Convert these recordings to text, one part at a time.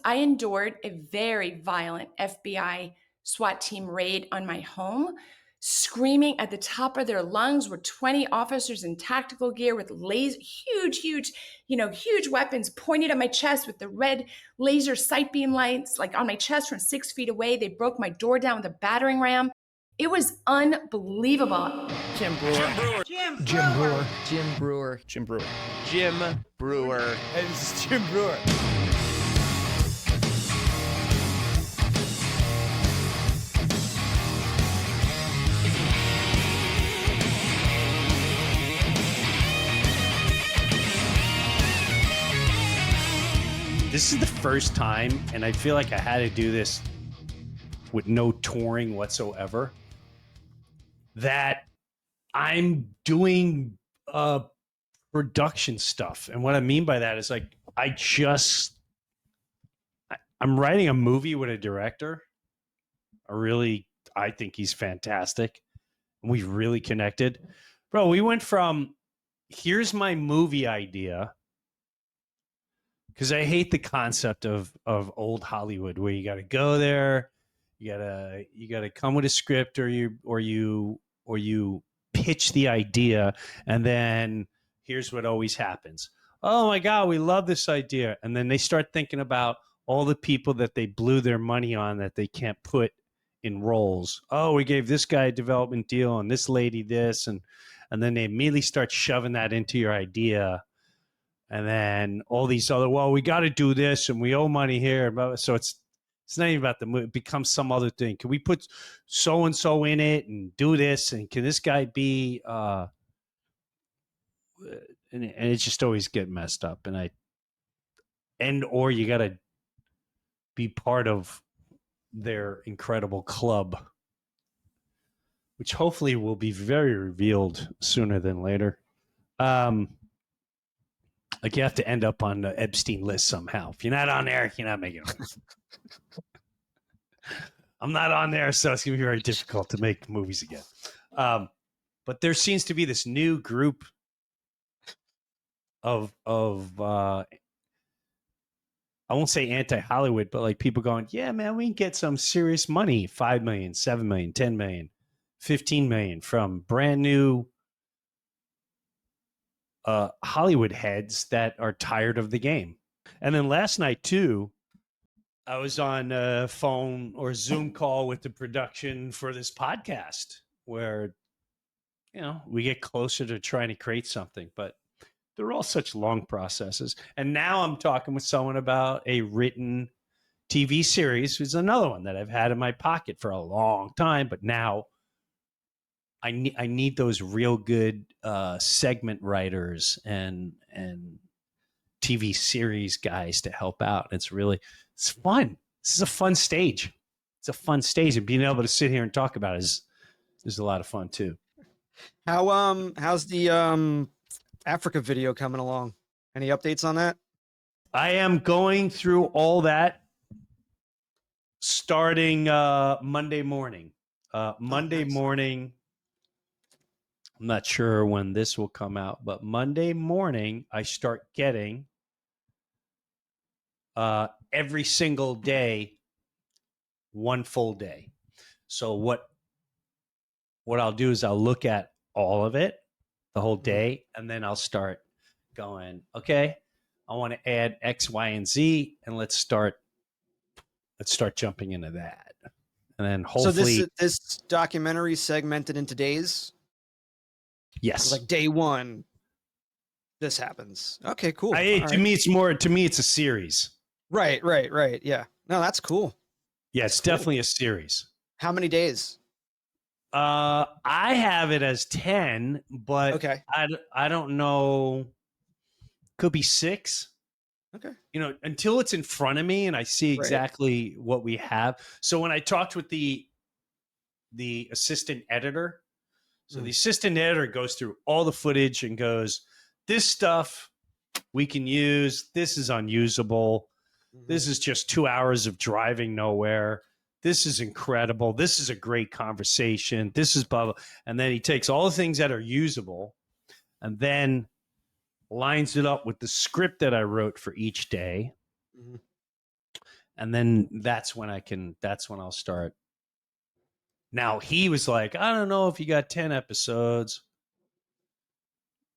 I endured a very violent FBI SWAT team raid on my home. Screaming at the top of their lungs were 20 officers in tactical gear with huge weapons pointed at my chest with the red laser sight beam lights, like on my chest from 6 feet away. They broke my door down with a battering ram. It was unbelievable. Jim Brewer. Jim Brewer. Jim Brewer. Jim Brewer. Jim Breuer. Hey, this is Jim Brewer. This is the first time, and I feel like I had to do this with no touring whatsoever, that I'm doing production stuff. And what I mean by that is, like, I'm writing a movie with a director. I think he's fantastic. And we've really connected. Bro, we went from, here's my movie idea, because I hate the concept of old Hollywood where you got to go there, you gotta come with a script, or you pitch the idea, and then here's what always happens. Oh my God, we love this idea, and then they start thinking about all the people that they blew their money on that they can't put in roles. Oh, we gave this guy a development deal and this lady this, and then they immediately start shoving that into your idea. And then all these other, well, we got to do this and we owe money here. So it's not even about the movie. It becomes some other thing. Can we put so-and-so in it and do this? And can this guy be, and it's just always getting messed up. Or you got to be part of their incredible club, which hopefully will be very revealed sooner than later. Like, you have to end up on the Epstein list somehow. If you're not on there, you're not making it. I'm not on there, so it's going to be very difficult to make movies again. But there seems to be this new group of I won't say anti-Hollywood, but like people going, yeah, man, we can get some serious money, 5 million, 7 million, 10 million, 15 million from brand new Hollywood heads that are tired of the game. And then last night too, I was on a phone or Zoom call with the production for this podcast where, we get closer to trying to create something, but they're all such long processes. And now I'm talking with someone about a written TV series, which is another one that I've had in my pocket for a long time, but now I need those real good segment writers and TV series guys to help out. It's fun. This is a fun stage. It's a fun stage, and being able to sit here and talk about it is a lot of fun too. How's the Africa video coming along? Any updates on that? I am going through all that starting Monday morning. Monday morning. I'm not sure when this will come out, but Monday morning I start getting every single day, one full day. So what I'll do is I'll look at all of it, the whole day, and then I'll start going, okay, I want to add X, Y, and Z, and let's start jumping into that. And then hopefully, so this documentary segmented into days. Yes. So like day one, this happens. Okay, cool. To me, it's a series. Right. Yeah. No, that's cool. Yeah, it's definitely a series. How many days? I have it as 10, but okay. I don't know. Could be 6. Okay. Until it's in front of me and I see exactly what we have. So when I talked with the assistant editor, the assistant editor goes through all the footage and goes, this stuff we can use. This is unusable. This is just 2 hours of driving nowhere. This is incredible. This is a great conversation. This is blah, blah. And then he takes all the things that are usable and then lines it up with the script that I wrote for each day. And then that's when I'll start. Now he was like, I don't know if you got 10 episodes.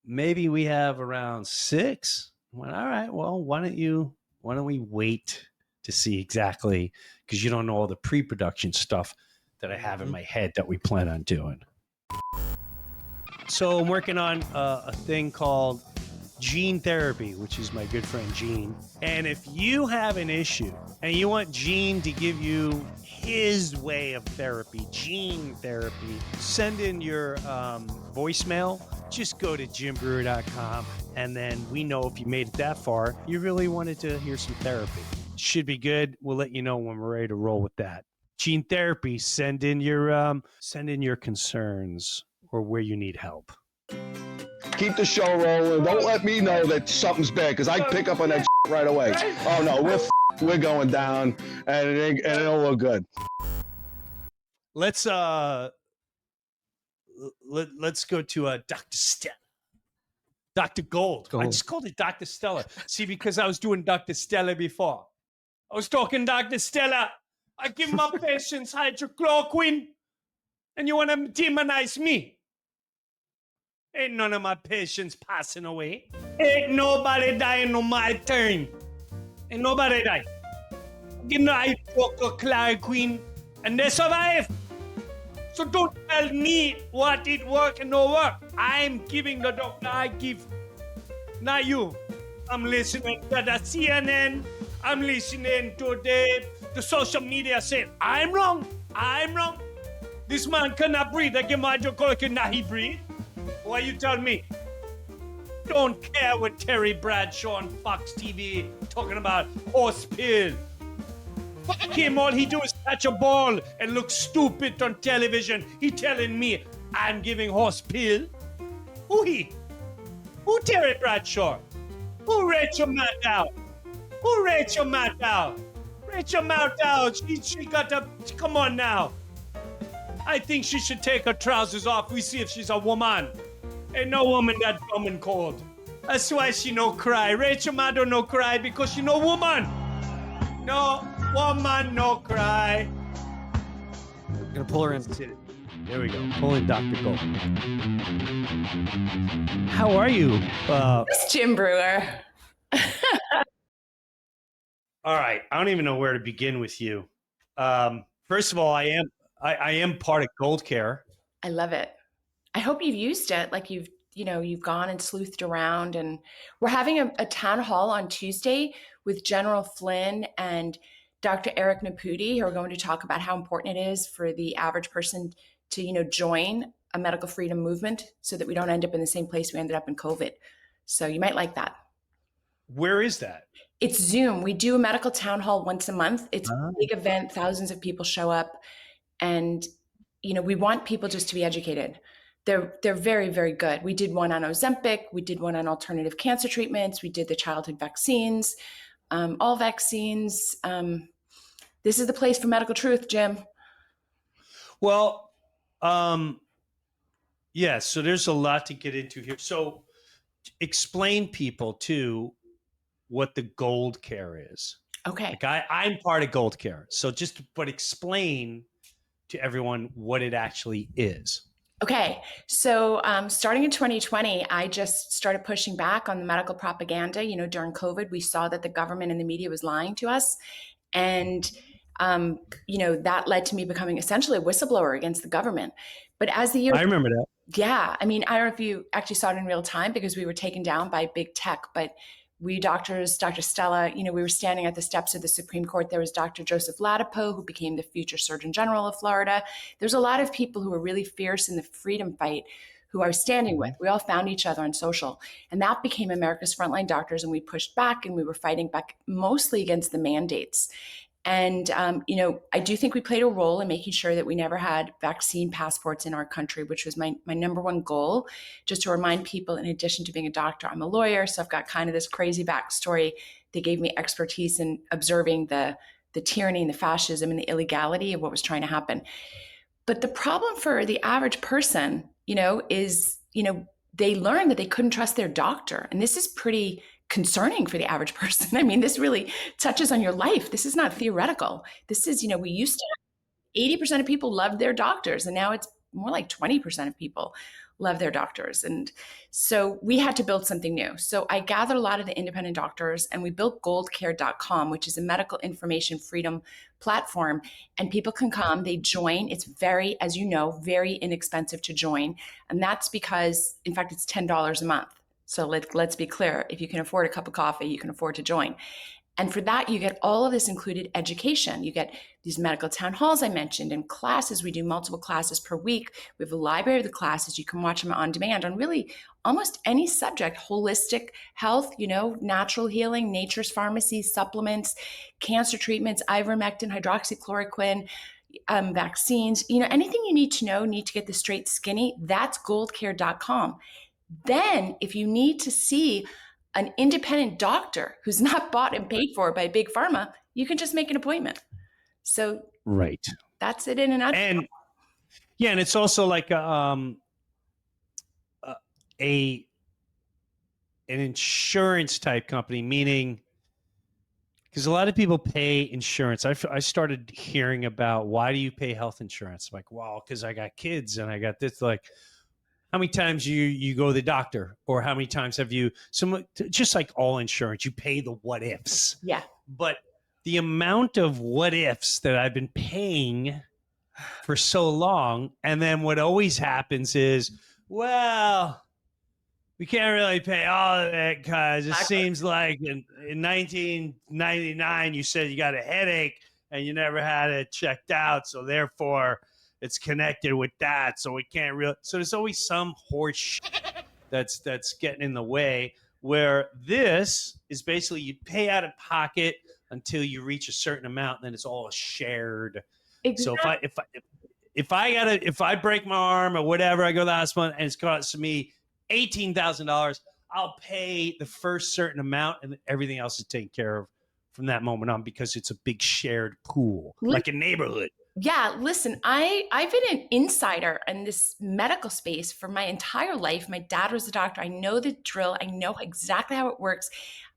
Maybe we have around 6. I went, all right, well, why don't we wait to see exactly, because you don't know all the pre-production stuff that I have in my head that we plan on doing. So I'm working on a thing called gene therapy, which is my good friend Gene. And if you have an issue and you want Gene to give you his way of therapy, gene therapy, send in your voicemail. Just go to jimbrewer.com, and then we know if you made it that far, you really wanted to hear some therapy. Should be good. We'll let you know when we're ready to roll with that. Gene therapy, send in your concerns or where you need help. Keep the show rolling. Don't let me know that something's bad, because I pick up on that right away. Oh no, we're going down, and it'll look good. Let's go to Dr. Stella. Dr. Gold. I just called it Dr. Stella. See, because I was doing Dr. Stella before. I was talking Dr. Stella. I give my patients hydrochloroquine, and you want to demonize me? Ain't none of my patients passing away. Ain't nobody dying on my turn. Ain't nobody dying. Give them hydrochloroquine, and they survive. So don't tell me what it work and no work. I'm giving the doctor I give, not you. I'm listening to the CNN. I'm listening to the social media saying, I'm wrong. This man cannot breathe. I give him hydrochloroquine, now he breathe. Why you tell me? Don't care what Terry Bradshaw on Fox TV talking about horse pill. Fuck him, all he do is catch a ball and look stupid on television. He telling me I'm giving horse pill? Who he? Who Terry Bradshaw? Who Rachel Maddow? Who Rachel Maddow? Rachel Maddow, she got to, come on now. I think she should take her trousers off. We see if she's a woman. Ain't no woman that dumb and cold. That's why she no cry. Rachel Maddow no cry because she no woman. No woman no cry. I'm gonna pull her in. There we go. Pull in Dr. Gold. How are you? It's Jim Breuer. All right. I don't even know where to begin with you. First of all, I am part of GoldCare. I love it. I hope you've used it. Like you've gone and sleuthed around, and we're having a town hall on Tuesday with General Flynn and Dr. Eric Naputi, who are going to talk about how important it is for the average person to, join a medical freedom movement so that we don't end up in the same place we ended up in COVID. So you might like that. Where is that? It's Zoom. We do a medical town hall once a month. It's a big event. Thousands of people show up, and, we want people just to be educated. They're very, very good. We did one on Ozempic. We did one on alternative cancer treatments. We did the childhood vaccines, all vaccines. This is the place for medical truth, Jim. Well, yeah, so there's a lot to get into here. So explain people too what the GoldCare is. Okay. Like I'm part of GoldCare. So but explain to everyone what it actually is. Okay, so starting in 2020, I just started pushing back on the medical propaganda. During COVID, we saw that the government and the media was lying to us. And, that led to me becoming essentially a whistleblower against the government. But as the year— I remember that. Yeah, I mean, I don't know if you actually saw it in real time because we were taken down by big tech, but we doctors, Dr. Stella, we were standing at the steps of the Supreme Court. There was Dr. Joseph Ladapo, who became the future Surgeon General of Florida. There's a lot of people who were really fierce in the freedom fight who I was standing with. We all found each other on social. And that became America's Frontline Doctors. And we pushed back, and we were fighting back mostly against the mandates. And, I do think we played a role in making sure that we never had vaccine passports in our country, which was my number one goal. Just to remind people, in addition to being a doctor, I'm a lawyer. So I've got kind of this crazy backstory that gave me expertise in observing the tyranny and the fascism and the illegality of what was trying to happen. But the problem for the average person, is, they learned that they couldn't trust their doctor. And this is pretty concerning for the average person. I mean, this really touches on your life. This is not theoretical. This is, we used to 80% of people loved their doctors, and now it's more like 20% of people love their doctors. And so we had to build something new. So I gathered a lot of the independent doctors, and we built GoldCare.com, which is a medical information freedom platform. And people can come, they join. It's very, as you know, very inexpensive to join. And that's because, in fact, it's $10 a month. So let's be clear. If you can afford a cup of coffee, you can afford to join. And for that, you get all of this included education. You get these medical town halls I mentioned, and classes. We do multiple classes per week. We have a library of the classes. You can watch them on demand on really almost any subject: holistic health, natural healing, nature's pharmacy, supplements, cancer treatments, ivermectin, hydroxychloroquine, vaccines, anything you need to get the straight skinny. That's goldcare.com. Then if you need to see an independent doctor who's not bought and paid for by big pharma, you can just make an appointment. So Right. that's it in a nutshell. And and it's also like an insurance type company, meaning because a lot of people pay insurance. I started hearing about, why do you pay health insurance? I'm like, well, because I got kids and I got this. Like, how many times you go to the doctor, or how many times have you, just like all insurance, you pay the what ifs. Yeah. But the amount of what ifs that I've been paying for so long, and then what always happens is, well, we can't really pay all of it because it seems like in 1999 you said you got a headache and you never had it checked out, so therefore it's connected with that, so we can't really. So there's always some horse that's getting in the way. Where this is basically, you pay out of pocket until you reach a certain amount, and then it's all shared. Exactly. So if I break my arm or whatever, I go to the hospital and it's costing me $18,000, I'll pay the first certain amount, and everything else is taken care of from that moment on, because it's a big shared pool, like a neighborhood. Yeah, listen, I've been an insider in this medical space for my entire life. My dad was a doctor. I know the drill. I know exactly how it works.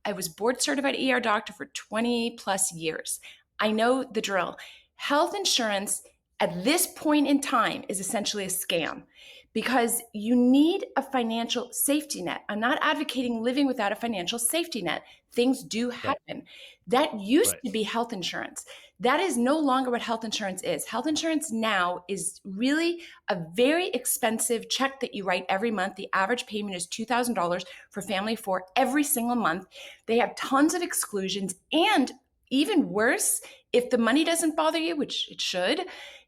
I was board certified ER doctor for 20 plus years. I know the drill. Health insurance at this point in time is essentially a scam, because you need a financial safety net. I'm not advocating living without a financial safety net. Things do happen. Right. That used to be health insurance. That is no longer what health insurance is. Health insurance now is really a very expensive check that you write every month. The average payment is $2,000 for family of 4 every single month. They have tons of exclusions. And even worse, if the money doesn't bother you, which it should,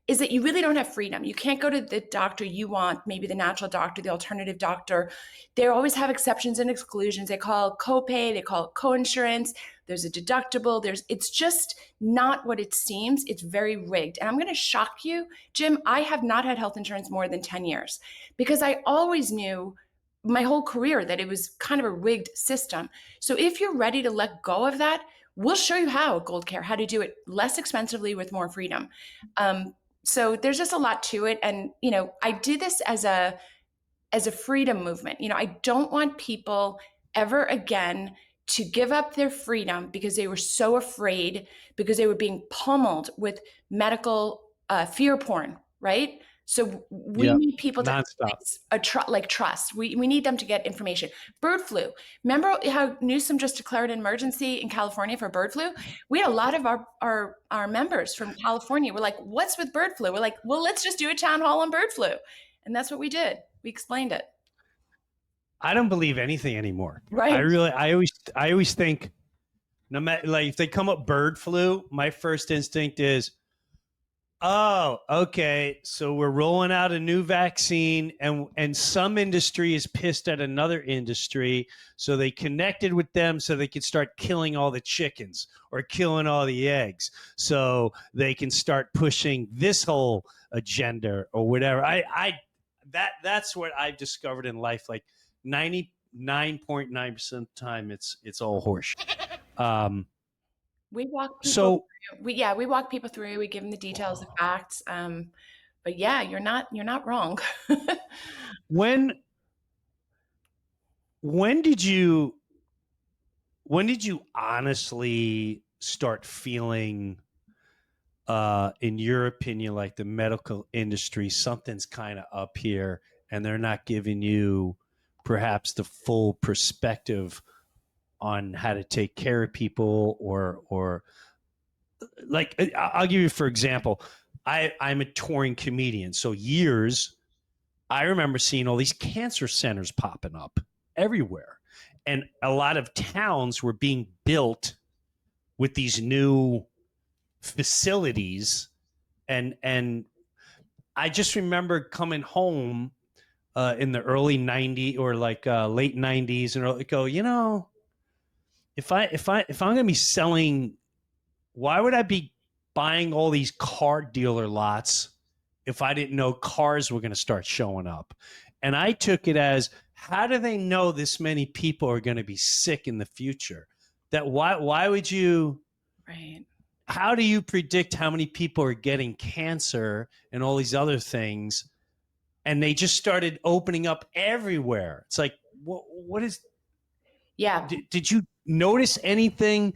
is that you really don't have freedom. You can't go to the doctor you want, maybe the natural doctor, the alternative doctor. They always have exceptions and exclusions. They call it copay, they call it coinsurance. There's a deductible. It's just not what it seems. It's very rigged. And I'm going to shock you, Jim. I have not had health insurance more than 10 years because I always knew my whole career that it was kind of a rigged system. So if you're ready to let go of that, we'll show you how, GoldCare, how to do it less expensively with more freedom. So there's just a lot to it. And, I did this as a freedom movement. I don't want people ever again to give up their freedom because they were so afraid, because they were being pummeled with medical fear porn, right? So we need people to trust. We need them to get information. Bird flu. Remember how Newsom just declared an emergency in California for bird flu? We had a lot of our members from California were like, what's with bird flu? We're like, well, let's just do a town hall on bird flu. And that's what we did. We explained it. I don't believe anything anymore. Right. I always think, no matter, like, if they come up bird flu, my first instinct is, oh, okay, so we're rolling out a new vaccine, and some industry is pissed at another industry, so they connected with them so they could start killing all the chickens or killing all the eggs, so they can start pushing this whole agenda or whatever. That's what I've discovered in life. Like 99.9% of the time, it's all horseshit. We walk people through. We walk people through. We give them the details, the facts. But yeah, you're not wrong. When did you when did you honestly start feeling, in your opinion, like the medical industry, something's kind of up here and they're not giving you perhaps the full perspective on how to take care of people, or like, I'll give you, for example, I'm a touring comedian. So I remember seeing all these cancer centers popping up everywhere. And a lot of towns were being built with these new facilities. And I just remember coming home in the early 90s, or like late 90s, and go, if I'm going to be selling, why would I be buying all these car dealer lots if I didn't know cars were going to start showing up? And I took it as, how do they know this many people are going to be sick in the future? That why would you? Right. How do you predict how many people are getting cancer and all these other things? And they just started opening up everywhere. It's like, what is? Yeah. Did you notice anything?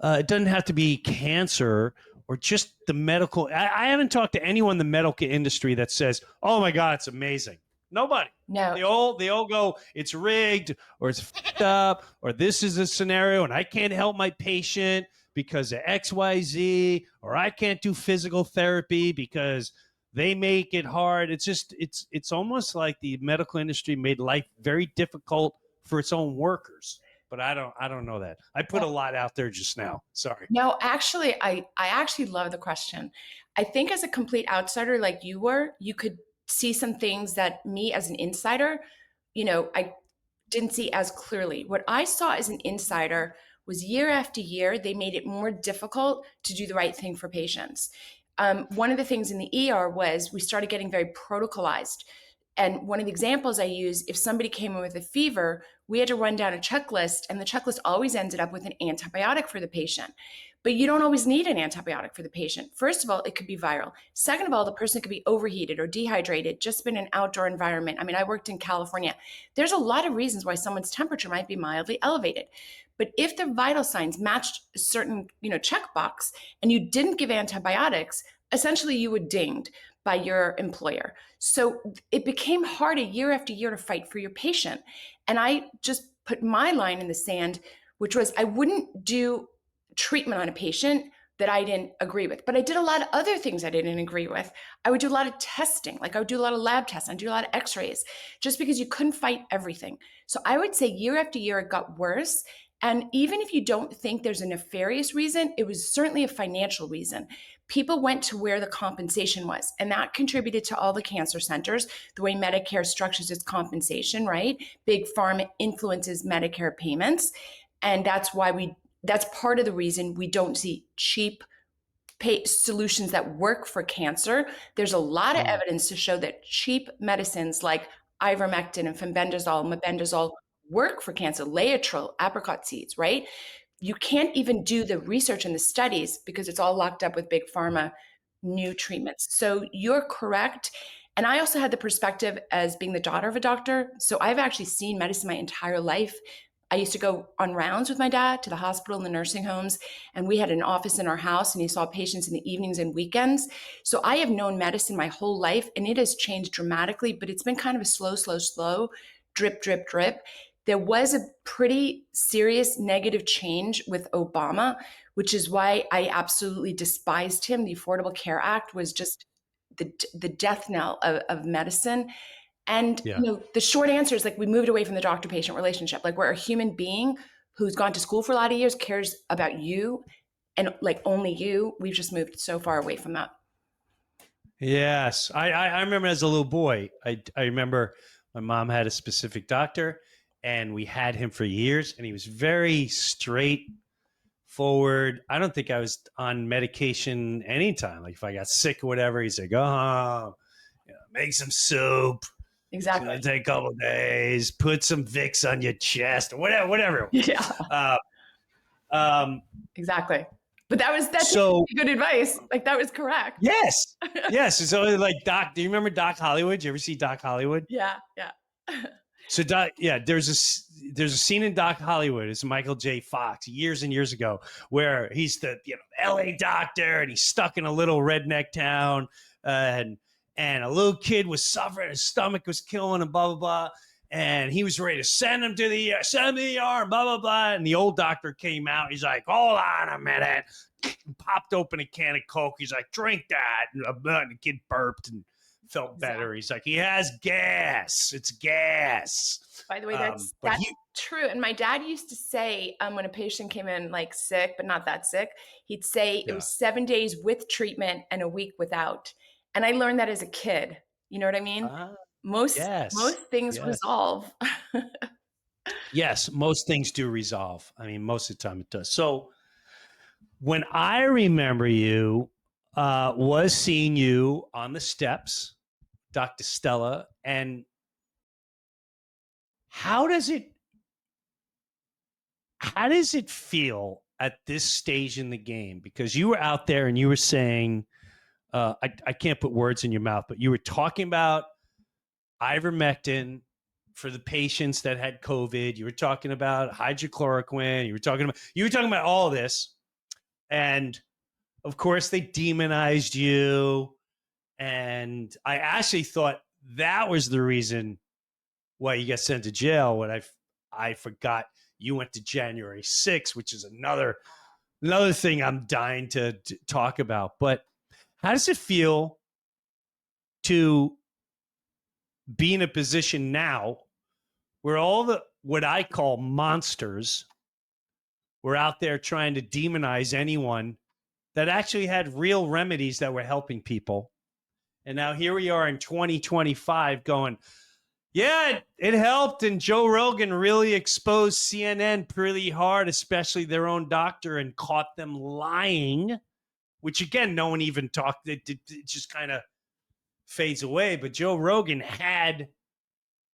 It doesn't have to be cancer or just the medical. I haven't talked to anyone in the medical industry that says, "Oh my God, it's amazing." Nobody. No. They all go, "It's rigged," or "It's fucked up," or "This is a scenario and I can't help my patient because of XYZ," or "I can't do physical therapy because they make it hard." It's just it's almost like the medical industry made life very difficult for its own workers. But I don't know that. I put a lot out there just now. Sorry. No, actually, I actually love the question. I think as a complete outsider like you were, you could see some things that me as an insider, I didn't see as clearly. What I saw as an insider was year after year, they made it more difficult to do the right thing for patients. One of the things in the ER was we started getting very protocolized. And one of the examples I use, if somebody came in with a fever, we had to run down a checklist, and the checklist always ended up with an antibiotic for the patient. But you don't always need an antibiotic for the patient. First of all, it could be viral. Second of all, the person could be overheated or dehydrated, just been in an outdoor environment. I mean, I worked in California. There's a lot of reasons why someone's temperature might be mildly elevated. But if the vital signs matched a certain, checkbox and you didn't give antibiotics, essentially you were dinged by your employer. So it became harder year after year to fight for your patient. And I just put my line in the sand, which was I wouldn't do treatment on a patient that I didn't agree with. But I did a lot of other things I didn't agree with. I would do a lot of testing, like I would do a lot of lab tests, I'd do a lot of x-rays, just because you couldn't fight everything. So I would say year after year, it got worse. And even if you don't think there's a nefarious reason, it was certainly a financial reason. People went to where the compensation was, and that contributed to all the cancer centers, the way Medicare structures its compensation, right? Big pharma influences Medicare payments. And that's part of the reason we don't see cheap solutions that work for cancer. There's a lot of evidence to show that cheap medicines like ivermectin and fenbendazole, mebendazole work for cancer, Laetrile, apricot seeds, right? You can't even do the research and the studies because it's all locked up with big pharma new treatments. So you're correct. And I also had the perspective as being the daughter of a doctor. So I've actually seen medicine my entire life. I used to go on rounds with my dad to the hospital and the nursing homes, and we had an office in our house, and he saw patients in the evenings and weekends. So I have known medicine my whole life, and it has changed dramatically, but it's been kind of a slow, drip, drip, drip. There was a pretty serious negative change with Obama, which is why I absolutely despised him. The Affordable Care Act was just the death knell of medicine. And the short answer is, like, we moved away from the doctor-patient relationship. Like, we're a human being who's gone to school for a lot of years, cares about you, and like only you. We've just moved so far away from that. Yes, I remember as a little boy. I remember my mom had a specific doctor, and we had him for years, and he was very straightforward. I don't think I was on medication anytime. Like if I got sick or whatever, he's like, make some soup. Exactly. It's gonna take a couple of days. Put some Vicks on your chest, or whatever. Yeah. Exactly. But that's so good advice. Like that was correct. Yes. It's only like Doc. Do you remember Doc Hollywood? Did you ever see Doc Hollywood? Yeah. So Doc, there's there's a scene in Doc Hollywood. It's Michael J. Fox years and years ago where he's the L.A. doctor and he's stuck in a little redneck town and a little kid was suffering, his stomach was killing him, blah blah blah, and he was ready to send him to the ER, blah blah blah. And the old doctor came out. He's like, "Hold on a minute." Popped open a can of Coke. He's like, "Drink that." And the kid burped and felt better. He's like, "He has gas. It's gas." By the way, that's true. And my dad used to say when a patient came in like sick, but not that sick, he'd say it was 7 days with treatment and a week without. And I learned that as a kid. You know what I mean? Most things resolve. Yes, most things do resolve. I mean, most of the time it does. So when I remember you was seeing you on the steps, Dr. Stella, and how does it feel at this stage in the game? Because you were out there and you were saying, I can't put words in your mouth, but you were talking about ivermectin for the patients that had COVID. You were talking about hydrochloroquine. You were talking about all this. And of course they demonized you. And I actually thought that was the reason why you got sent to jail. When I forgot you went to January 6th, which is another thing I'm dying to talk about. But how does it feel to be in a position now where all the, what I call monsters, were out there trying to demonize anyone that actually had real remedies that were helping people? And now here we are in 2025 going, yeah, it helped. And Joe Rogan really exposed CNN pretty hard, especially their own doctor, and caught them lying, which again, no one even talked. It just kind of fades away. But Joe Rogan had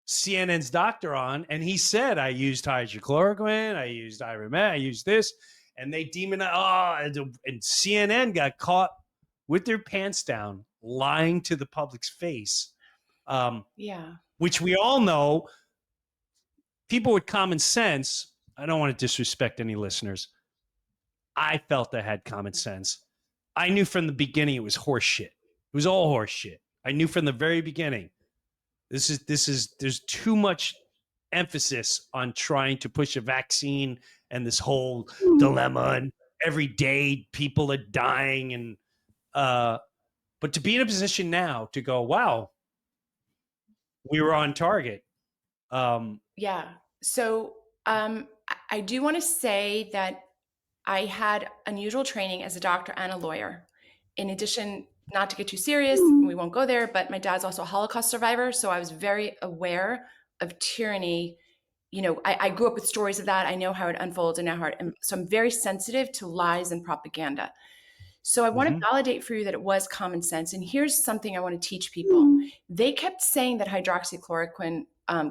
CNN's doctor on, and he said, I used hydrochloroquine, I used ivermectin, I used this, and they demonized. And CNN got caught with their pants down, lying to the public's face. Which we all know, people with common sense, I don't want to disrespect any listeners, I felt I had common sense. I knew from the beginning it was horse shit. It was all horse shit. I knew from the very beginning. There's too much emphasis on trying to push a vaccine and this whole dilemma, and every day people are dying. And but to be in a position now to go, wow, we were on target. So I do want to say that I had unusual training as a doctor and a lawyer. In addition, not to get too serious, we won't go there, but my dad's also a Holocaust survivor. So I was very aware of tyranny. You know, I grew up with stories of that. I know how it unfolds and so I'm very sensitive to lies and propaganda. So I want to validate for you that it was common sense. And here's something I want to teach people. They kept saying that hydroxychloroquine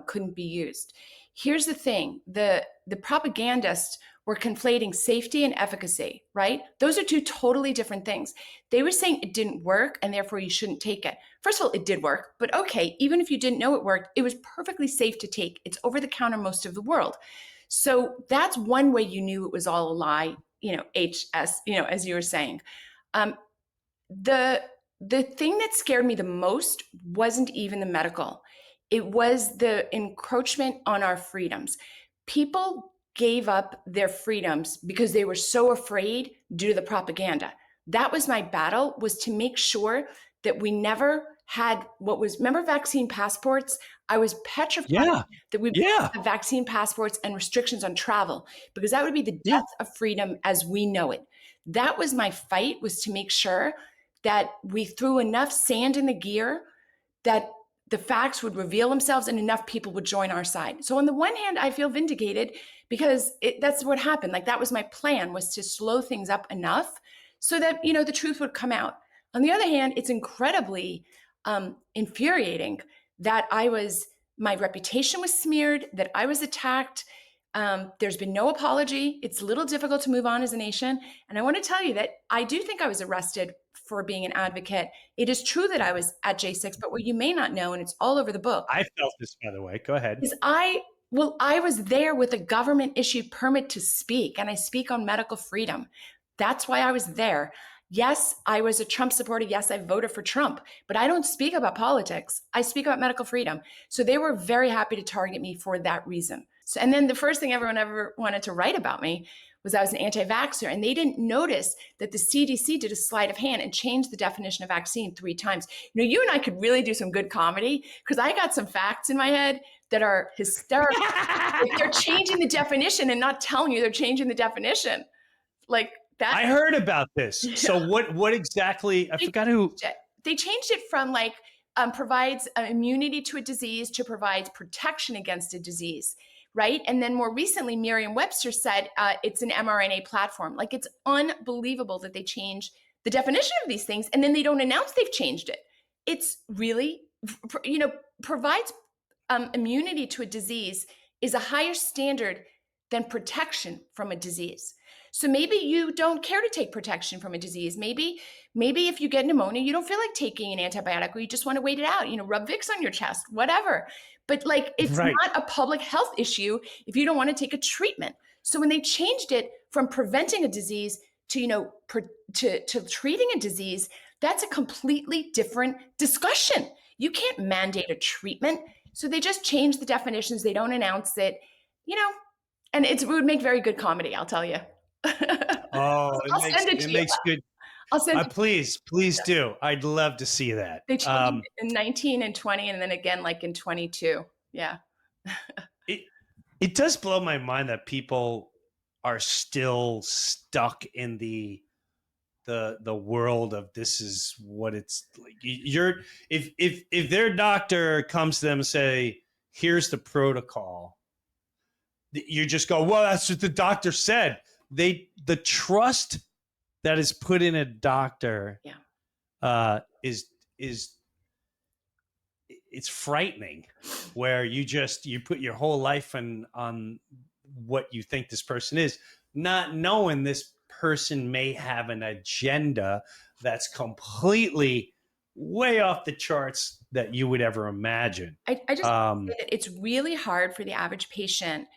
couldn't be used. Here's the thing. The propagandists were conflating safety and efficacy, right? Those are two totally different things. They were saying it didn't work and therefore you shouldn't take it. First of all, it did work, but okay, even if you didn't know it worked, it was perfectly safe to take. It's over the counter most of the world. So that's one way you knew it was all a lie, HS, as you were saying. The thing that scared me the most wasn't even the medical. It was the encroachment on our freedoms. People gave up their freedoms because they were so afraid due to the propaganda. That was my battle, was to make sure that we never had remember vaccine passports? I was petrified that we have vaccine passports and restrictions on travel, because that would be the death of freedom as we know it. That was my fight, was to make sure that we threw enough sand in the gear that the facts would reveal themselves and enough people would join our side. So on the one hand, I feel vindicated because that's what happened. Like, that was my plan, was to slow things up enough so that, the truth would come out. On the other hand, it's incredibly infuriating that my reputation was smeared, that I was attacked. There's been no apology. It's a little difficult to move on as a nation. And I want to tell you that I do think I was arrested for being an advocate. It is true that I was at J6, but what you may not know, and it's all over the book. I felt this, by the way. Go ahead. Is I Well, I was there with a government issued permit to speak, and I speak on medical freedom. That's why I was there. Yes, I was a Trump supporter. Yes, I voted for Trump, but I don't speak about politics. I speak about medical freedom. So they were very happy to target me for that reason. So, and then the first thing everyone ever wanted to write about me was I was an anti-vaxxer, and they didn't notice that the CDC did a sleight of hand and changed the definition of vaccine 3 times. You know, you and I could really do some good comedy because I got some facts in my head that are hysterical. Like they're changing the definition and not telling you they're changing the definition. Like that. I heard about this. So what exactly? I forgot who. They changed it from like provides immunity to a disease to provides protection against a disease, right? And then more recently, Merriam-Webster said it's an mRNA platform. Like it's unbelievable that they change the definition of these things and then they don't announce they've changed it. It's really, you know, provides immunity to a disease is a higher standard than protection from a disease. So maybe you don't care to take protection from a disease. Maybe if you get pneumonia, you don't feel like taking an antibiotic or you just want to wait it out, you know, rub Vicks on your chest, whatever. But like, it's Right. not a public health issue if you don't want to take a treatment. So when they changed it from preventing a disease to, you know, to treating a disease, that's a completely different discussion. You can't mandate a treatment. So they just changed the definitions. They don't announce it, you know, and it would make very good comedy, I'll tell you. Oh, I'll send it to it you. makes good. I'll send it. Please do. I'd love to see that. They changed it in 19 and 20, and then again like in 22. Yeah. It does blow my mind that people are still stuck in the world of this is what it's like. If their doctor comes to them and say, here's the protocol, you just go, well, that's what the doctor said. The trust that is put in a doctor is it's frightening, where you put your whole life on what you think this person is, not knowing this person may have an agenda that's completely way off the charts that you would ever imagine. I just say that it's really hard for the average patient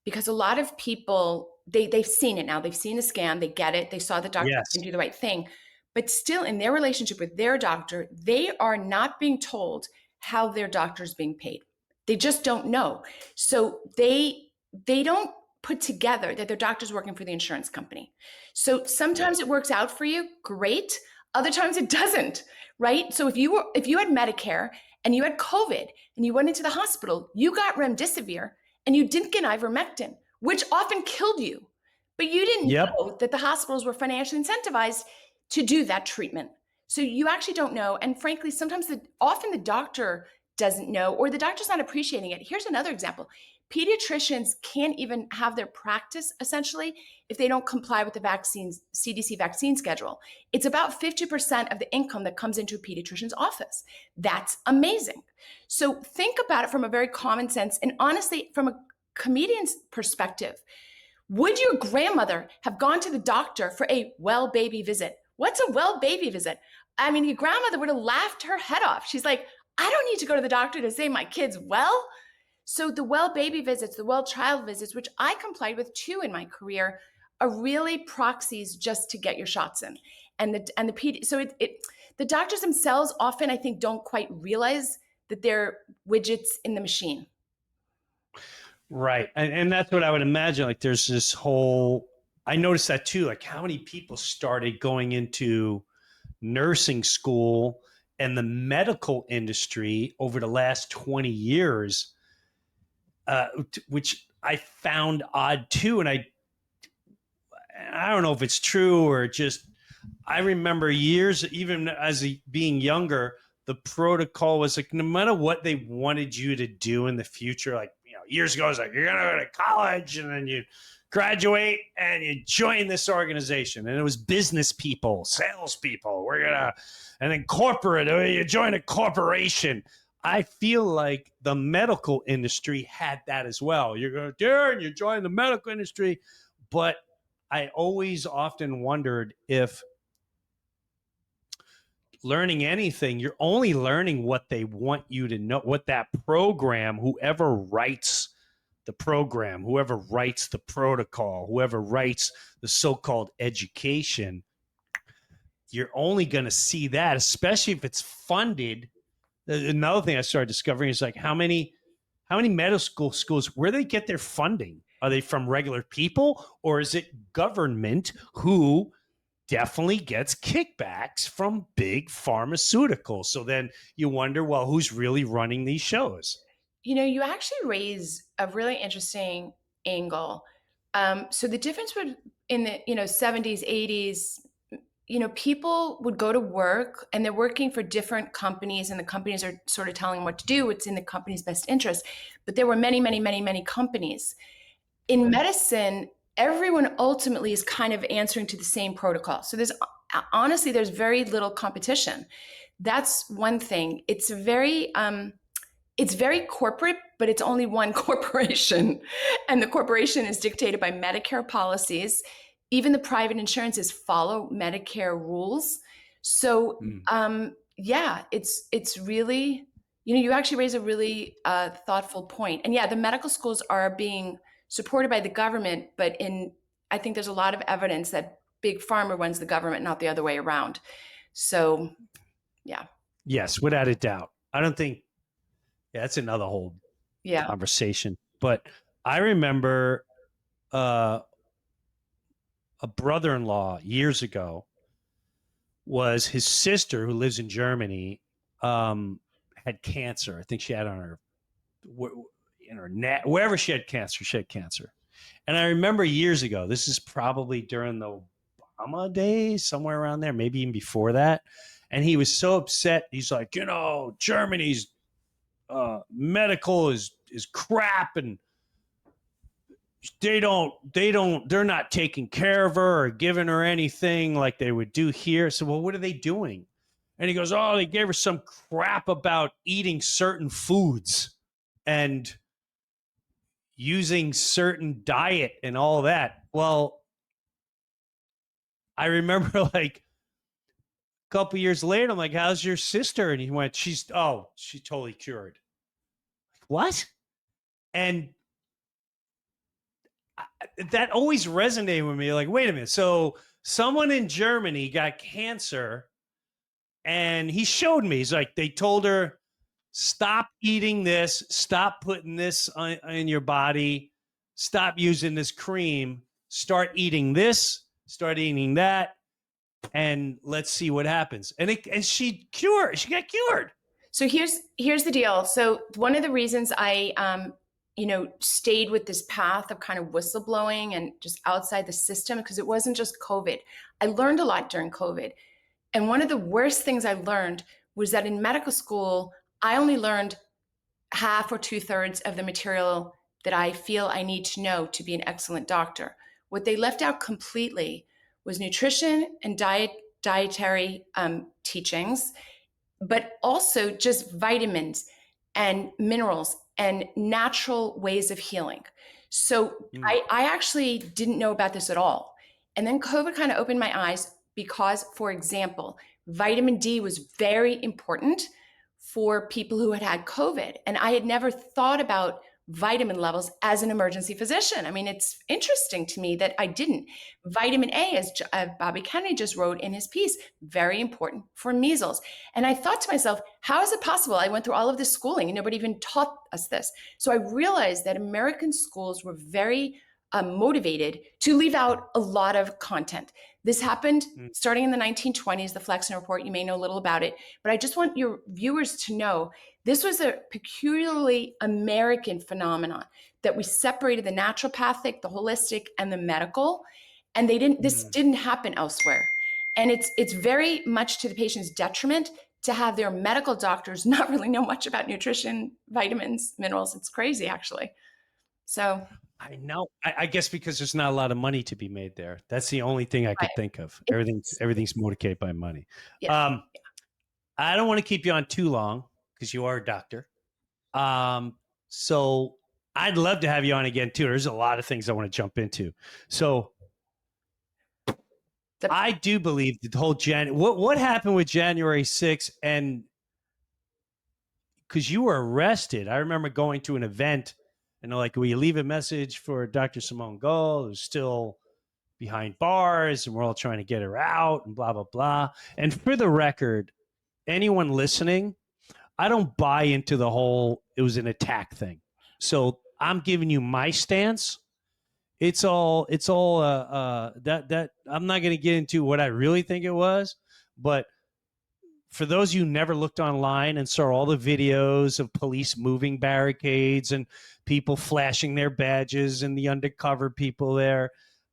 because a lot of people, they've seen it now. They've seen the scam. They get it. They saw the doctor Yes. do the right thing. But still in their relationship with their doctor, they are not being told how their doctor is being paid. They just don't know. So they don't put together that their doctor's working for the insurance company. So sometimes it works out for you, great. Other times it doesn't, right? So if you had Medicare and you had COVID and you went into the hospital, you got remdesivir and you didn't get ivermectin, which often killed you. But you didn't know that the hospitals were financially incentivized to do that treatment. So you actually don't know. And frankly, sometimes often the doctor doesn't know, or the doctor's not appreciating it. Here's another example. Pediatricians can't even have their practice essentially if they don't comply with the CDC vaccine schedule. It's about 50% of the income that comes into a pediatrician's office. That's amazing. So think about it from a very common sense. And honestly, from a comedian's perspective, would your grandmother have gone to the doctor for a well baby visit? What's a well baby visit? I mean, your grandmother would have laughed her head off. She's like, I don't need to go to the doctor to say my kid's well. So the well baby visits, the well child visits, which I complied with too in my career, are really proxies just to get your shots in. The doctors themselves often, I think, don't quite realize that they're widgets in the machine. Right. And that's what I would imagine. Like there's this whole, I noticed that too, like how many people started going into nursing school and the medical industry over the last 20 years, which I found odd too. And I don't know if it's true or just, I remember years, even as being younger, the protocol was like, no matter what they wanted you to do in the future, like, years ago, it was like, you're going to go to college and then you graduate and you join this organization. And it was business people, salespeople. And then corporate, you join a corporation. I feel like the medical industry had that as well. You're going to you join the medical industry. But I always often wondered if learning anything, you're only learning what they want you to know, what that program, whoever writes the program, whoever writes the protocol, whoever writes the so-called education, you're only going to see that, especially if it's funded. Another thing I started discovering is like how many medical schools, where they get their funding? Are they from regular people, or is it government who definitely gets kickbacks from big pharmaceuticals? So then you wonder, well, who's really running these shows? You actually raise a really interesting angle. So the difference in the 70s, 80s, people would go to work and they're working for different companies, and the companies are sort of telling them what to do. It's in the company's best interest. But there were many, many, many, many companies. In medicine, everyone ultimately is kind of answering to the same protocol. So there's very little competition. That's one thing. It's very corporate, but it's only one corporation. And the corporation is dictated by Medicare policies. Even the private insurances follow Medicare rules. So, it's really, you actually raise a really thoughtful point. And yeah, the medical schools are being supported by the government, but I think there's a lot of evidence that big pharma runs the government, not the other way around. So, yeah. Yes, without a doubt. I don't think, that's another whole conversation. But I remember a brother-in-law years ago, was his sister, who lives in Germany, had cancer. I think she had on in her neck, wherever she had cancer. And I remember years ago, this is probably during the Obama days, somewhere around there, maybe even before that. And he was so upset. He's like, Germany's medical is crap, and they're not taking care of her or giving her anything like they would do here. So, well, what are they doing? And he goes, oh, they gave her some crap about eating certain foods and using certain diet and all that. Well, I remember like a couple years later, I'm like, how's your sister? And he went, she's totally cured. What? And that always resonated with me. Like, wait a minute. So someone in Germany got cancer, and he showed me, he's like, they told her, stop eating this, stop putting this in your body, stop using this cream, start eating this, start eating that, and let's see what happens. And she got cured. So here's the deal. So one of the reasons I stayed with this path of kind of whistleblowing and just outside the system, because it wasn't just COVID. I learned a lot during COVID. And one of the worst things I learned was that in medical school, I only learned half or 2/3 of the material that I feel I need to know to be an excellent doctor. What they left out completely was nutrition and dietary teachings, but also just vitamins and minerals and natural ways of healing. So I actually didn't know about this at all. And then COVID kind of opened my eyes because, for example, vitamin D was very important for people who had COVID. And I had never thought about vitamin levels as an emergency physician. I mean, it's interesting to me that I didn't. Vitamin A, as Bobby Kennedy just wrote in his piece, very important for measles. And I thought to myself, how is it possible? I went through all of this schooling and nobody even taught us this. So I realized that American schools were very motivated to leave out a lot of content. This happened starting in the 1920s, the Flexner Report. You may know a little about it, but I just want your viewers to know this was a peculiarly American phenomenon, that we separated the naturopathic, the holistic, and the medical, and this didn't happen elsewhere. And it's very much to the patient's detriment to have their medical doctors not really know much about nutrition, vitamins, minerals. It's crazy, actually. So I know. I guess because there's not a lot of money to be made there. That's the only thing I could think of. Everything's motivated by money. Yeah. I don't want to keep you on too long because you are a doctor. So I'd love to have you on again too. There's a lot of things I want to jump into. So I do believe the whole what happened with January 6th, and because you were arrested. I remember going to an event And they're like, will you leave a message for Dr. Simone Gold, who's still behind bars, and we're all trying to get her out, and blah, blah, blah. And for the record, anyone listening, I don't buy into the whole it was an attack thing. So I'm giving you my stance. It's all that I'm not going to get into what I really think it was, but for those of you who never looked online and saw all the videos of police moving barricades and people flashing their badges and the undercover people there,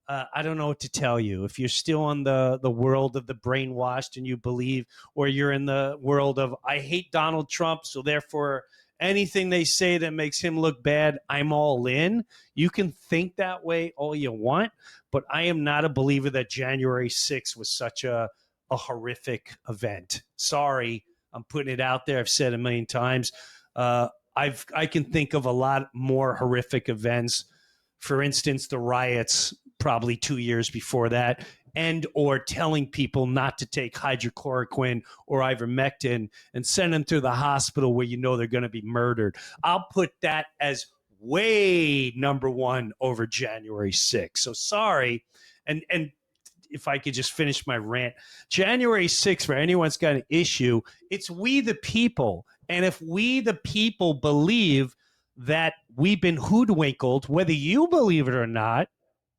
I don't know what to tell you. If you're still in the world of the brainwashed and you believe, or you're in the world of I hate Donald Trump, so therefore anything they say that makes him look bad, I'm all in. You can think that way all you want, but I am not a believer that January 6th was such a horrific event. Sorry, I'm putting it out there. I've said it a million times. I can think of a lot more horrific events. For instance, the riots probably 2 years before that, and or telling people not to take hydrochloroquine or ivermectin and send them to the hospital where you know they're going to be murdered. I'll put that as way number one over January 6th. So sorry. And if I could just finish my rant, January 6th, for anyone's got an issue, it's we the people. And if we the people believe that we've been hoodwinkled, whether you believe it or not,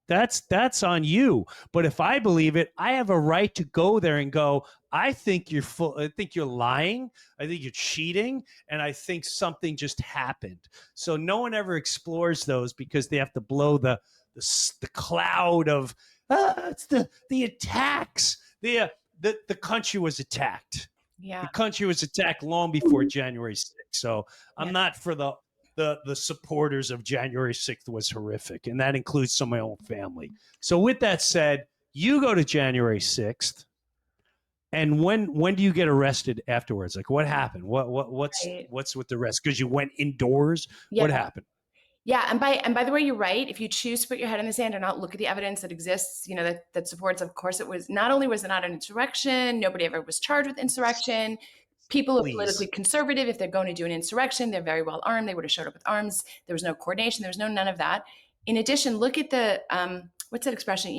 that's on you. But if I believe it, I have a right to go there and go, I think you're full. I think you're lying. I think you're cheating. And I think something just happened. So no one ever explores those because they have to blow the cloud of, it's the attacks. The country was attacked. Yeah. The country was attacked long before January 6th. So I'm not for the supporters of January 6th was horrific, and that includes some of my own family. So with that said, you go to January 6th, and when do you get arrested afterwards? Like, what happened? What's with the rest? Because you went indoors. Yeah. What happened? Yeah, and by the way, you're right. If you choose to put your head in the sand and not look at the evidence that exists, that supports, of course, it was not only was it not an insurrection, nobody ever was charged with insurrection. People are politically conservative. If they're going to do an insurrection, they're very well armed. They would have showed up with arms. There was no coordination. There was none of that. In addition, look at the what's that expression?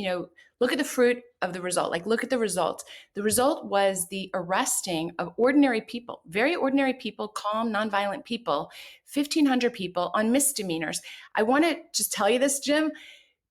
Look at the fruit of the result. Like, look at the result. The result was the arresting of ordinary people, very ordinary people, calm, nonviolent people, 1,500 people on misdemeanors. I want to just tell you this, Jim.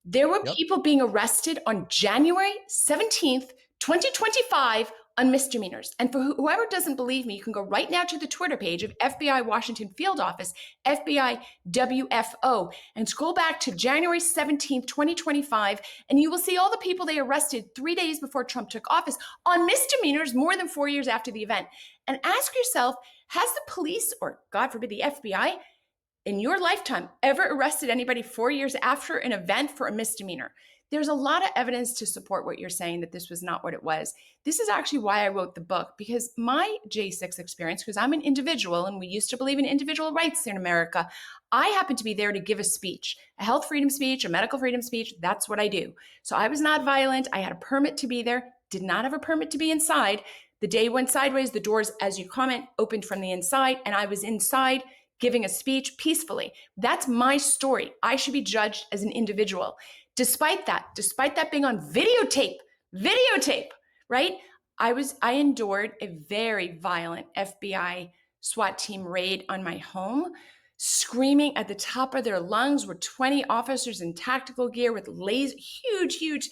There were people being arrested on January 17th, 2025 on misdemeanors. And for whoever doesn't believe me, you can go right now to the Twitter page of FBI Washington Field Office, FBI WFO, and scroll back to January 17th, 2025, and you will see all the people they arrested 3 days before Trump took office on misdemeanors more than 4 years after the event. And ask yourself, has the police, or God forbid the FBI, in your lifetime ever arrested anybody 4 years after an event for a misdemeanor? There's a lot of evidence to support what you're saying, that this was not what it was. This is actually why I wrote the book, because my J6 experience, because I'm an individual and we used to believe in individual rights in America, I happened to be there to give a speech, a health freedom speech, a medical freedom speech. That's what I do. So I was not violent. I had a permit to be there, did not have a permit to be inside. The day went sideways. The doors, as you comment, opened from the inside, and I was inside giving a speech peacefully. That's my story. I should be judged as an individual. Despite that being on videotape, right? I endured a very violent FBI SWAT team raid on my home, screaming at the top of their lungs were 20 officers in tactical gear with huge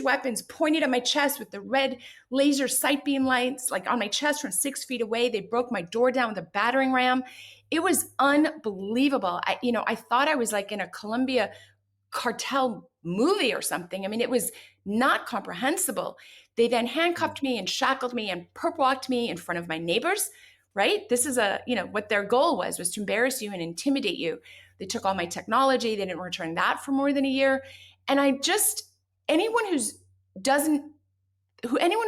weapons pointed at my chest with the red laser sight beam lights, like on my chest from 6 feet away. They broke my door down with a battering ram. It was unbelievable. I thought I was like in a Colombia cartel movie or something. I mean, it was not comprehensible. They then handcuffed me and shackled me and perp walked me in front of my neighbors, right? This is what their goal was to embarrass you and intimidate you. They took all my technology. They didn't return that for more than a year. And anyone who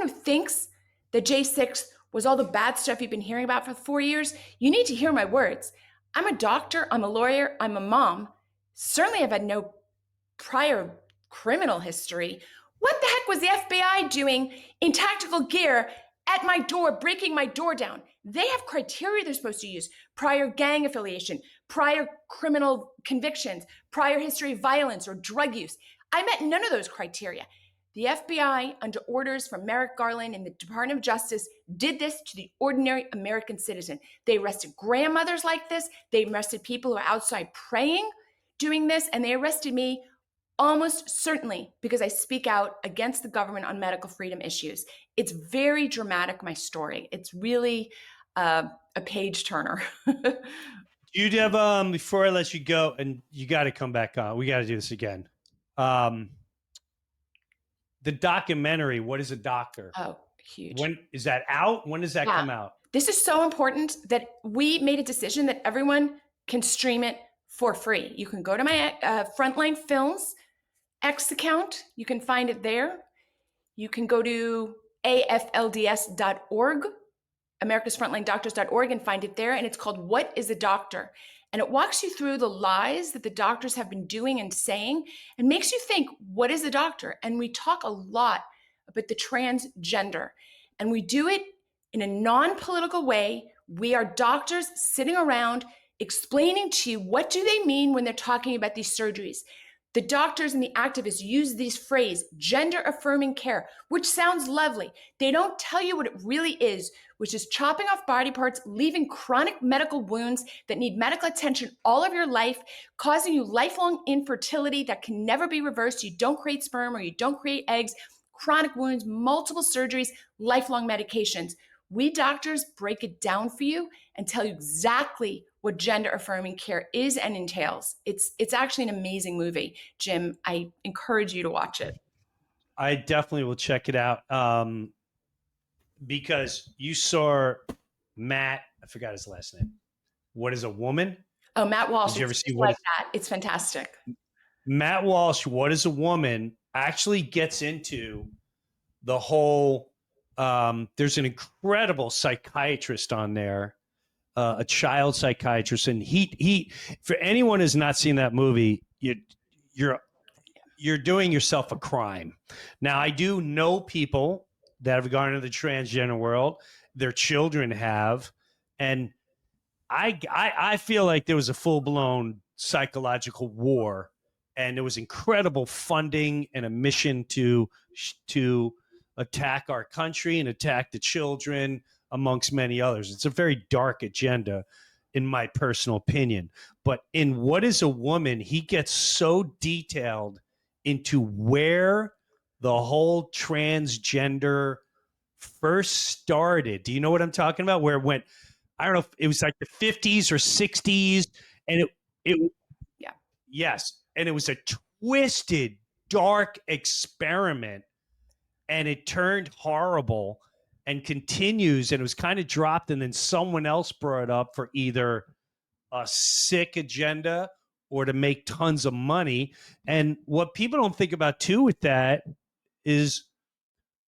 thinks that J6 was all the bad stuff you've been hearing about for 4 years, you need to hear my words. I'm a doctor, I'm a lawyer, I'm a mom. Certainly I've had no prior criminal history. What the heck was the FBI doing in tactical gear at my door, breaking my door down. They have criteria they're supposed to use: prior gang affiliation, prior criminal convictions, prior history of violence or drug use. I met none of those criteria. The FBI, under orders from Merrick Garland and the Department of Justice, did this to the ordinary American citizen. They arrested grandmothers like this. They arrested people who are outside praying doing this, and they arrested me almost certainly because I speak out against the government on medical freedom issues. It's very dramatic, my story. It's really a page turner. You'd have before I let you go, and you got to come back on. We got to do this again. The documentary, What is a Doctor? Oh, huge. When is that out? When does that come out? This is so important that we made a decision that everyone can stream it for free. You can go to my Frontline Films X account. You can find it there. You can go to aflds.org, americasfrontlinedoctors.org, and find it there. And it's called What is a Doctor? And it walks you through the lies that the doctors have been doing and saying and makes you think, what is a doctor? And we talk a lot about the transgender. And we do it in a non-political way. We are doctors sitting around explaining to you, what do they mean when they're talking about these surgeries? The doctors and the activists use this phrase, gender affirming care, which sounds lovely. They don't tell you what it really is, which is chopping off body parts, leaving chronic medical wounds that need medical attention all of your life, causing you lifelong infertility that can never be reversed. You don't create sperm or you don't create eggs, chronic wounds, multiple surgeries, lifelong medications. We doctors break it down for you and tell you exactly what gender affirming care is and entails. It's actually an amazing movie, Jim. I encourage you to watch it. I definitely will check it out. Because you saw Matt, I forgot his last name. What is a Woman? Oh, Matt Walsh. Did you ever see like that? It's fantastic. Matt Walsh, What is a Woman, actually gets into the whole, there's an incredible psychiatrist on there, a child psychiatrist. And he for anyone who's not seen that movie, you're doing yourself a crime. Now, I do know people that have gone into the transgender world, their children have, and I feel like there was a full-blown psychological war, and there was incredible funding and a mission to attack our country and attack the children, amongst many others. It's a very dark agenda, in my personal opinion. But in What is a Woman, he gets so detailed into where the whole transgender first started. Do you know what I'm talking about? Where it went, I don't know if it was like the 50s or 60s. And yes. And it was a twisted, dark experiment. And it turned horrible and continues. And it was kind of dropped. And then someone else brought it up for either a sick agenda or to make tons of money. And what people don't think about too with that is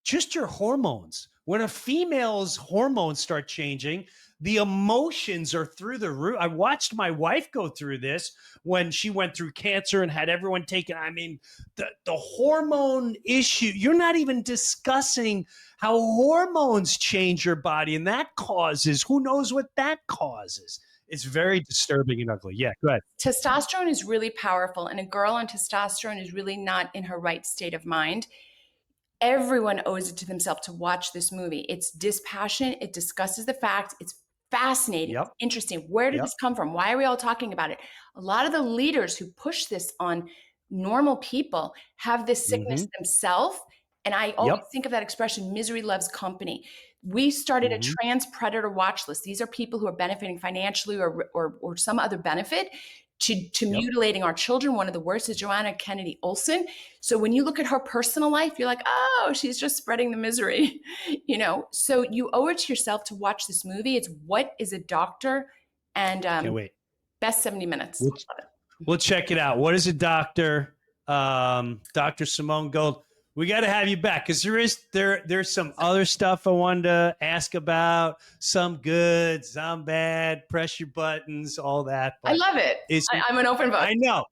just your hormones. When a female's hormones start changing, the emotions are through the roof. I watched my wife go through this when she went through cancer and had everyone taken. I mean, the hormone issue, you're not even discussing how hormones change your body, and that causes, who knows what that causes. It's very disturbing and ugly. Yeah, go ahead. Testosterone is really powerful, and a girl on testosterone is really not in her right state of mind. Everyone owes it to themselves to watch this movie. It's dispassionate. It discusses the facts. It's fascinating. Yep. It's interesting. Where did this come from? Why are we all talking about it? A lot of the leaders who push this on normal people have this sickness themselves. And I always think of that expression, misery loves company. We started a trans predator watch list. These are people who are benefiting financially or some other benefit to mutilating our children. One of the worst is Joanna Kennedy Olson. So when you look at her personal life, you're like, oh, she's just spreading the misery, you know? So you owe it to yourself to watch this movie. It's What is a Doctor? And Can't wait. Best 70 minutes. We'll check it out. What is a Doctor? Dr. Simone Gold. We got to have you back because there's some other stuff I wanted to ask about. Some good, some bad. Press your buttons, all that. I love it. I'm an open book. I know,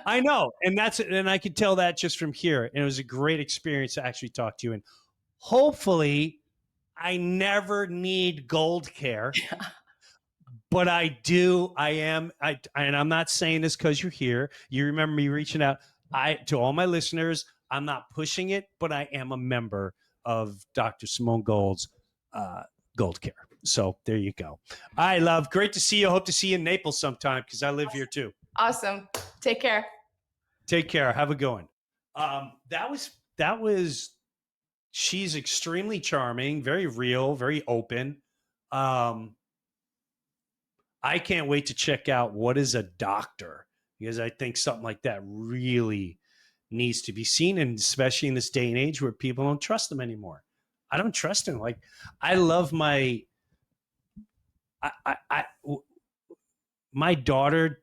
I know, and I could tell that just from here. And it was a great experience to actually talk to you. And hopefully, I never need GoldCare, but I do. And I'm not saying this because you're here. You remember me reaching out. To all my listeners, I'm not pushing it, but I am a member of Dr. Simone Gold's GoldCare. So there you go. I love. Great to see you. Hope to see you in Naples sometime because I live here too. Awesome. Take care. Take care. Have a good one. That was. She's extremely charming, very real, very open. I can't wait to check out What is a Doctor, because I think something like that really needs to be seen, and especially in this day and age where people don't trust them anymore. I don't trust them. Like, I love my my daughter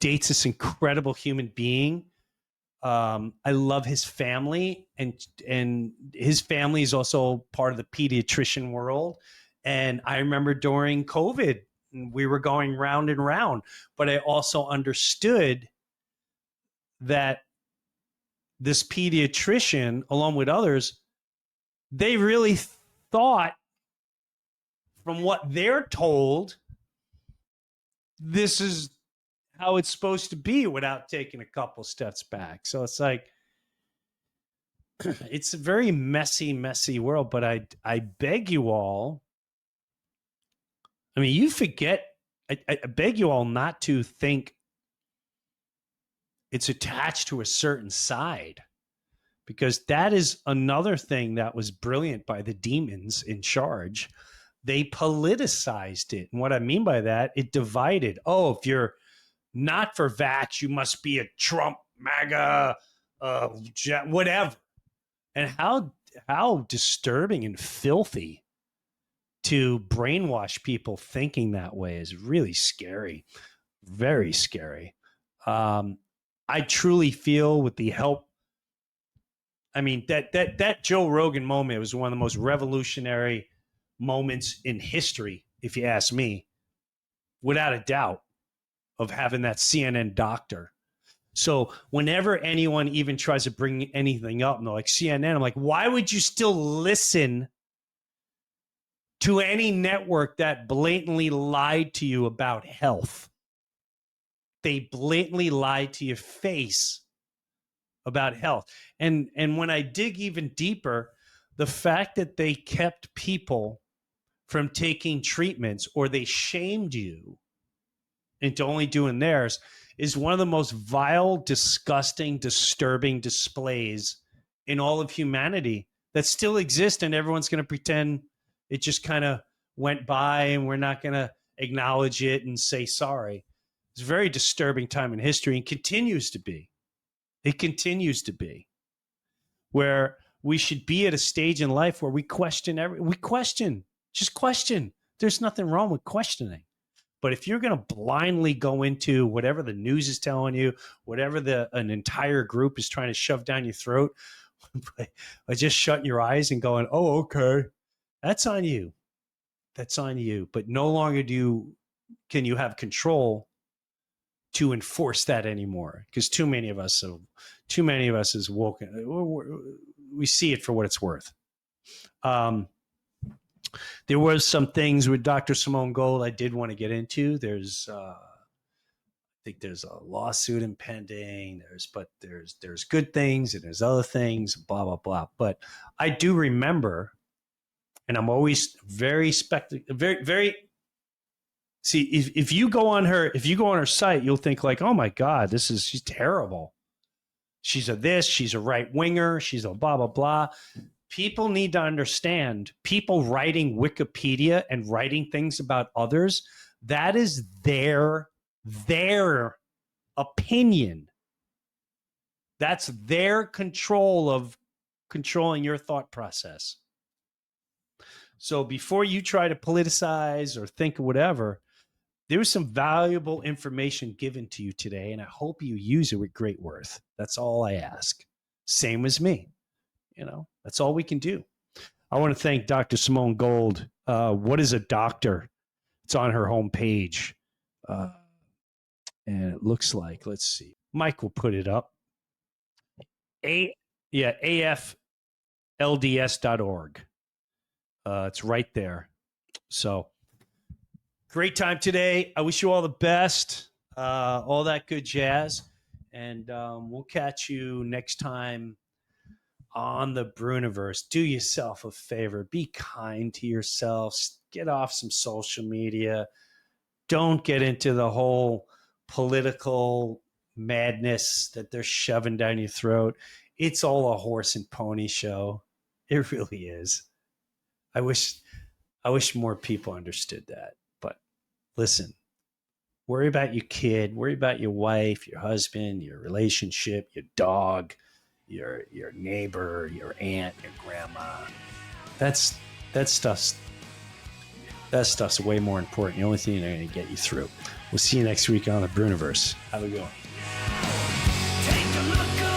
dates this incredible human being. I love his family, and his family is also part of the pediatrician world. And I remember during COVID, we were going round and round, but I also understood that this pediatrician, along with others, they really thought, from what they're told, this is how it's supposed to be without taking a couple steps back. So it's like, it's a very messy, messy world. But I beg you all, I mean, you forget, I beg you all not to think it's attached to a certain side, because that is another thing that was brilliant by the demons in charge. They politicized it. And what I mean by that, it divided. Oh, if you're not for vax, you must be a Trump, MAGA, whatever. And how disturbing and filthy to brainwash people thinking that way is really scary, very scary. I truly feel, with the help, I mean, that Joe Rogan moment was one of the most revolutionary moments in history, if you ask me, without a doubt, of having that CNN doctor. So whenever anyone even tries to bring anything up, and they're like CNN, I'm like, why would you still listen to any network that blatantly lied to you about health? They blatantly lied to your face about health. And when I dig even deeper, the fact that they kept people from taking treatments, or they shamed you into only doing theirs, is one of the most vile, disgusting, disturbing displays in all of humanity that still exists. And everyone's going to pretend it just kind of went by, and we're not going to acknowledge it and say sorry. It's a very disturbing time in history, and continues to be. It continues to be, where we should be at a stage in life where we question just question. There's nothing wrong with questioning. But if you're going to blindly go into whatever the news is telling you, whatever an entire group is trying to shove down your throat, by just shutting your eyes and going, oh, okay, that's on you. That's on you. But no longer can you have control to enforce that anymore, because too many of us is woken. We see it for what it's worth. There was some things with Dr. Simone Gold I did want to get into. There's I think there's a lawsuit impending. There's good things, and there's other things, blah blah blah. But I do remember, and I'm always very very. See, if you go on her site, you'll think like, oh my God, she's terrible. She's a this, she's a right winger, she's a blah blah blah. People need to understand, people writing Wikipedia and writing things about others, that is their opinion. That's their control of controlling your thought process. So before you try to politicize or think of whatever, there was some valuable information given to you today, and I hope you use it with great worth. That's all I ask. Same as me. That's all we can do. I want to thank Dr. Simone Gold. What is a doctor? It's on her homepage. And it looks like, let's see, Mike will put it up. AFLDS.org. It's right there. So great time today. I wish you all the best, all that good jazz. And we'll catch you next time on the Breuniverse. Do yourself a favor. Be kind to yourself. Get off some social media. Don't get into the whole political madness that they're shoving down your throat. It's all a horse and pony show. It really is. I wish more people understood that. But listen, worry about your kid, worry about your wife, your husband, your relationship, your dog, your neighbor, your aunt, your grandma. That stuff's way more important. The only thing they're going to get you through. We'll see you next week on the Breuniverse. Have a good one. Take a look